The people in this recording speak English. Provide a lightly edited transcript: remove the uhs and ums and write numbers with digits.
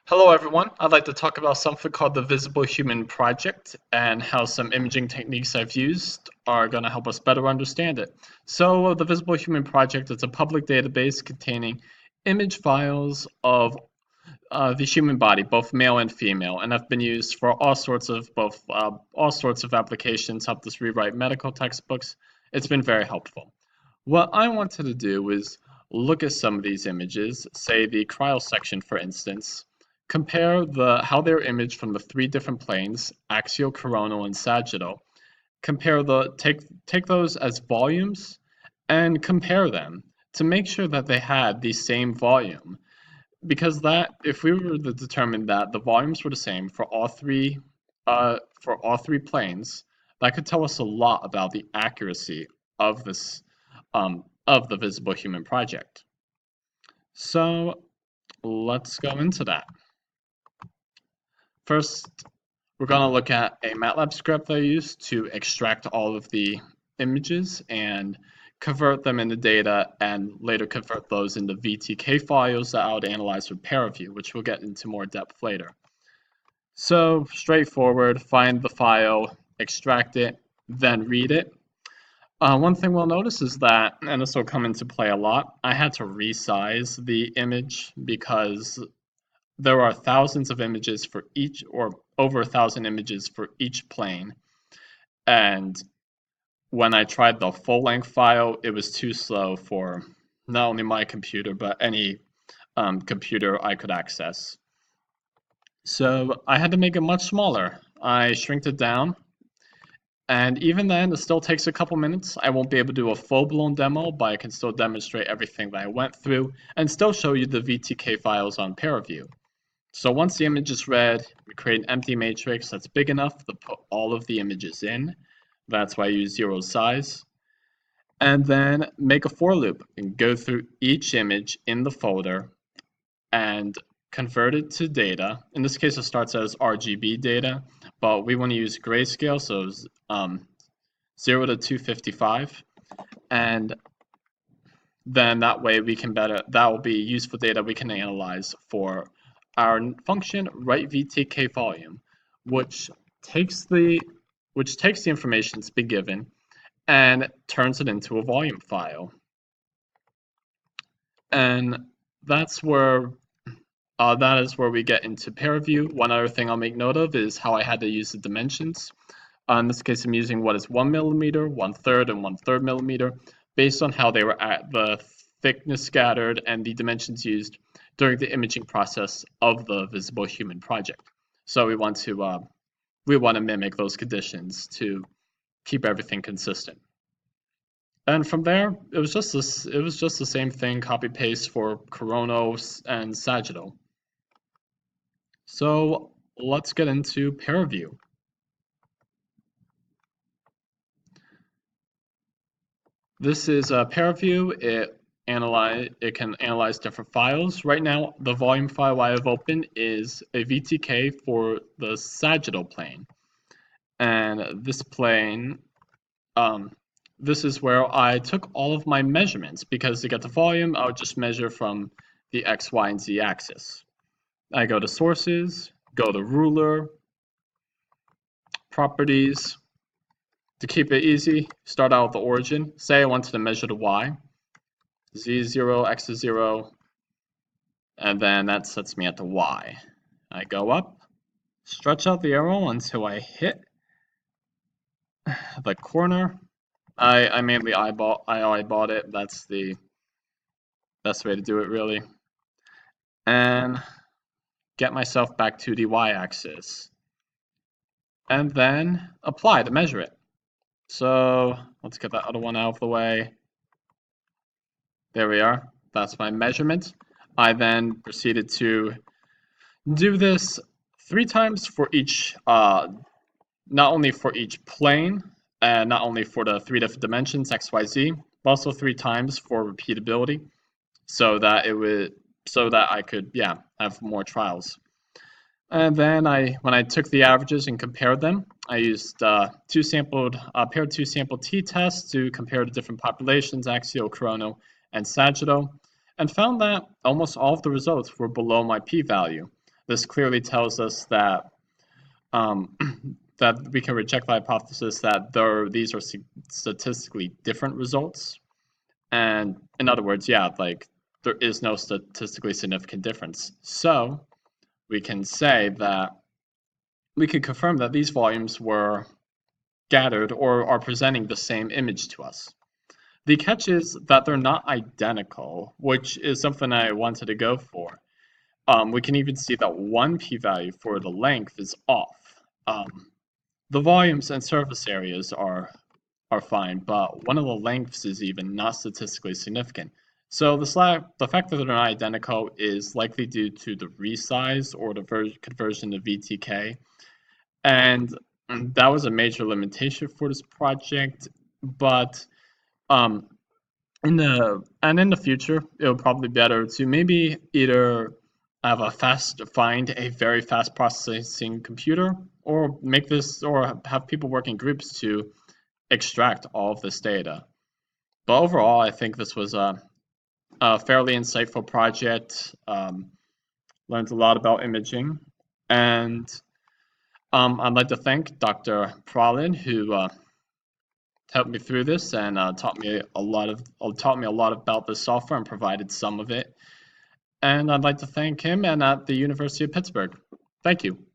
Hello everyone, I'd like to talk about something called the Visible Human Project and how some imaging techniques I've used are going to help us better understand it. So the Visible Human Project is a public database containing image files of the human body, both male and female, and have been used for all sorts of applications, helped us rewrite medical textbooks. It's been very helpful. What I wanted to do was look at some of these images, say the cryo section for instance, compare how they're imaged from the three different planes, axial, coronal, and sagittal. Take those as volumes and compare them to make sure that they had the same volume. Because that, if we were to determine that the volumes were the same for all three planes, that could tell us a lot about the accuracy of this of the Visible Human Project. So let's go into that. First, we're going to look at a MATLAB script that I used to extract all of the images and convert them into data and later convert those into VTK files that I would analyze with Paraview, which we'll get into more depth later. So straightforward, find the file, extract it, then read it. One thing we'll notice is that, and this will come into play a lot, I had to resize the image because there are thousands of images for each, or over 1,000 images for each plane. And when I tried the full-length file, it was too slow for not only my computer, but any computer I could access. So I had to make it much smaller. I shrinked it down. And even then, it still takes a couple minutes. I won't be able to do a full-blown demo, but I can still demonstrate everything that I went through and still show you the VTK files on Paraview. So once the image is read, we create an empty matrix that's big enough to put all of the images in. That's why I use zero size. And then make a for loop and go through each image in the folder and convert it to data. In this case, it starts as RGB data, but we want to use grayscale, so 0 to 255. And then that way that will be useful data we can analyze for our function write VTK volume, which takes the information to be given and turns it into a volume file. And that is where we get into Paraview. One other thing I'll make note of is how I had to use the dimensions. In this case, I'm using what is 1 millimeter, 1/3, and 1/3 millimeter, based on how they were at the thickness scattered and the dimensions used during the imaging process of the Visible Human Project. So we want to mimic those conditions to keep everything consistent. And from there, it was just the same thing, copy paste for coronal and sagittal. So let's get into Paraview. This is Paraview. It can analyze different files. Right now, the volume file I have open is a VTK for the sagittal plane. And this plane, this is where I took all of my measurements, because to get the volume, I would just measure from the X, Y, and Z axis. I go to Sources, go to Ruler, Properties. To keep it easy, start out with the origin. Say I wanted to measure the Y. Z is 0, X is 0, and then that sets me at the Y. I go up, stretch out the arrow until I hit the corner. I mainly eyeballed it. That's the best way to do it, really. And get myself back to the Y-axis. And then apply to measure it. So let's get that other one out of the way. There we are. That's my measurement. I then proceeded to do this 3 times for each, not only for each plane, and not only for the 3 different dimensions, X, Y, Z, but also 3 times for repeatability, so that I could, have more trials. And then when I took the averages and compared them, I used paired 2 sample t-tests to compare the different populations, axial, coronal, and sagittal, and found that almost all of the results were below my p-value. this clearly tells us that um, that we can reject the hypothesis that these are statistically different results. And in other words, yeah, like there is no statistically significant difference. So we can say that we can confirm that these volumes were gathered or are presenting the same image to us. The catch is that they're not identical, which is something I wanted to go for. We can even see that one p-value for the length is off. The volumes and surface areas are fine, but one of the lengths is even not statistically significant. So the fact that they're not identical is likely due to the resize or the conversion to VTK, and that was a major limitation for this project. But um, in the future, it'll probably be better to maybe either find a very fast processing computer, or have people work in groups to extract all of this data. But overall, I think this was a fairly insightful project. Learned a lot about imaging, and I'd like to thank Dr. Pralin, who helped me through this and taught me a lot about the software and provided some of it. And I'd like to thank him and at the University of Pittsburgh. Thank you.